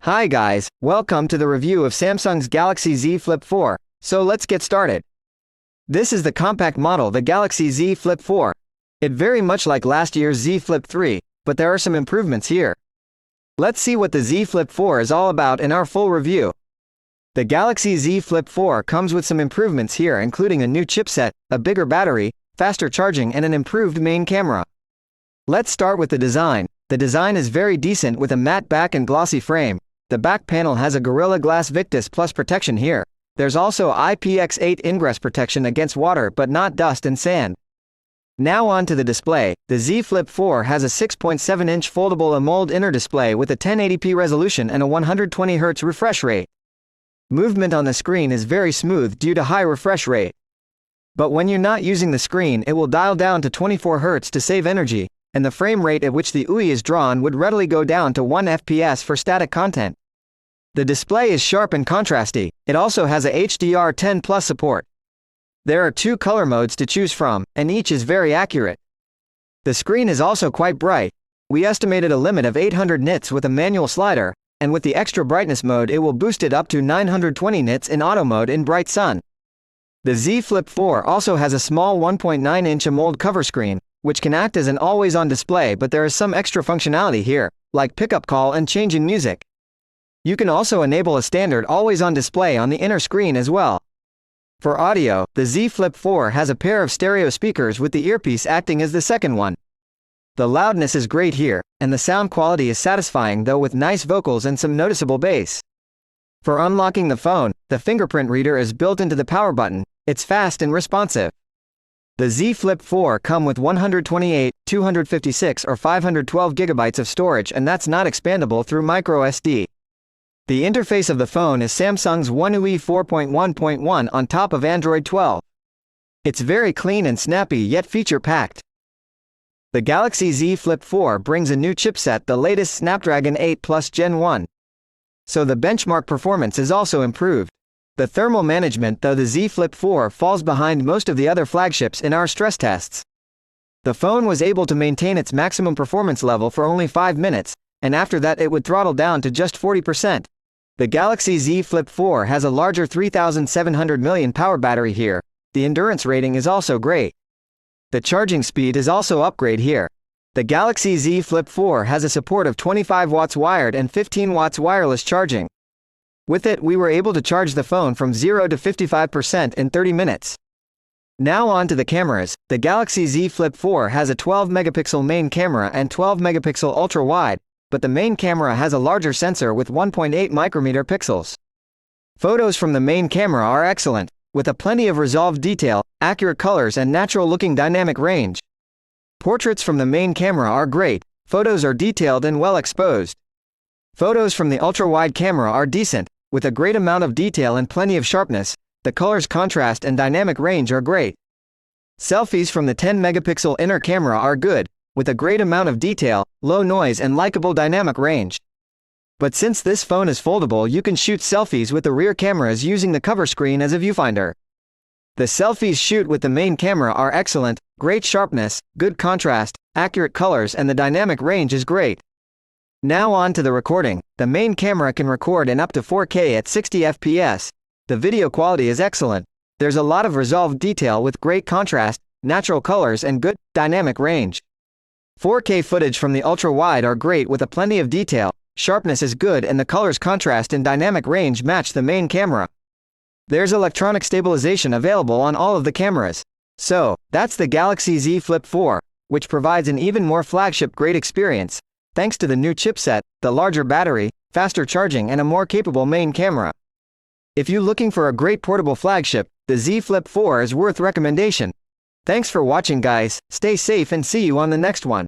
Hi guys, welcome to the review of Samsung's Galaxy Z Flip4. So let's get started. This is the compact model, the Galaxy Z Flip4. It very much like last year's Z Flip3, but there are some improvements here. Let's see what the Z Flip4 is all about in our full review. The Galaxy Z Flip4 comes with some improvements here, including a new chipset, a bigger battery, faster charging and an improved main camera. Let's start with the design. The design is very decent with a matte back and glossy frame. The back panel has a Gorilla Glass Victus Plus protection here. There's also IPX8 ingress protection against water but not dust and sand. Now on to the display. The Z Flip4 has a 6.7-inch foldable AMOLED inner display with a 1080p resolution and a 120Hz refresh rate. Movement on the screen is very smooth due to high refresh rate. But when you're not using the screen, it will dial down to 24 Hz to save energy, and the frame rate at which the UI is drawn would readily go down to 1 FPS for static content. The display is sharp and contrasty. It also has a HDR10 Plus support. There are 2 color modes to choose from, and each is very accurate. The screen is also quite bright. We estimated a limit of 800 nits with a manual slider, and with the extra brightness mode it will boost it up to 920 nits in auto mode in bright sun. The Z Flip4 also has a small 1.9-inch AMOLED cover screen, which can act as an always-on display, but there is some extra functionality here, like pickup call and changing music. You can also enable a standard always-on display on the inner screen as well. For audio, the Z Flip4 has a pair of stereo speakers with the earpiece acting as the second one. The loudness is great here, and the sound quality is satisfying, though with nice vocals and some noticeable bass. For unlocking the phone, the fingerprint reader is built into the power button. It's fast and responsive. The Z Flip4 come with 128, 256 or 512 GB of storage, and that's not expandable through microSD. The interface of the phone is Samsung's One UI 4.1.1 on top of Android 12. It's very clean and snappy yet feature-packed. The Galaxy Z Flip4 brings a new chipset, the latest Snapdragon 8 Plus Gen 1. So the benchmark performance is also improved. The thermal management, though, the Z Flip4 falls behind most of the other flagships in our stress tests. The phone was able to maintain its maximum performance level for only 5 minutes, and after that it would throttle down to just 40%. The Galaxy Z Flip4 has a larger 3700 mAh power battery here. The endurance rating is also great. The charging speed is also upgrade here. The Galaxy Z Flip4 has a support of 25 watts wired and 15 watts wireless charging. With it, we were able to charge the phone from 0 to 55% in 30 minutes. Now on to the cameras. The Galaxy Z Flip4 has a 12-megapixel main camera and 12-megapixel ultra-wide, but the main camera has a larger sensor with 1.8 micrometer pixels. Photos from the main camera are excellent, with a plenty of resolved detail, accurate colors and natural-looking dynamic range. Portraits from the main camera are great. Photos are detailed and well exposed. Photos from the ultra-wide camera are decent, with a great amount of detail and plenty of sharpness. The colors, contrast and dynamic range are great. Selfies from the 10-megapixel inner camera are good, with a great amount of detail, low noise and likable dynamic range. But since this phone is foldable, you can shoot selfies with the rear cameras using the cover screen as a viewfinder. The selfies shoot with the main camera are excellent, great sharpness, good contrast, accurate colors and the dynamic range is great. Now on to the recording. The main camera can record in up to 4K at 60 FPS. The video quality is excellent. There's a lot of resolved detail with great contrast, natural colors and good dynamic range. 4K footage from the ultra-wide are great with a plenty of detail, sharpness is good and the colors, contrast and dynamic range match the main camera. There's electronic stabilization available on all of the cameras. So, that's the Galaxy Z Flip4, which provides an even more flagship-grade experience, thanks to the new chipset, the larger battery, faster charging and a more capable main camera. If you're looking for a great portable flagship, the Z Flip4 is worth recommendation. Thanks for watching guys, stay safe and see you on the next one.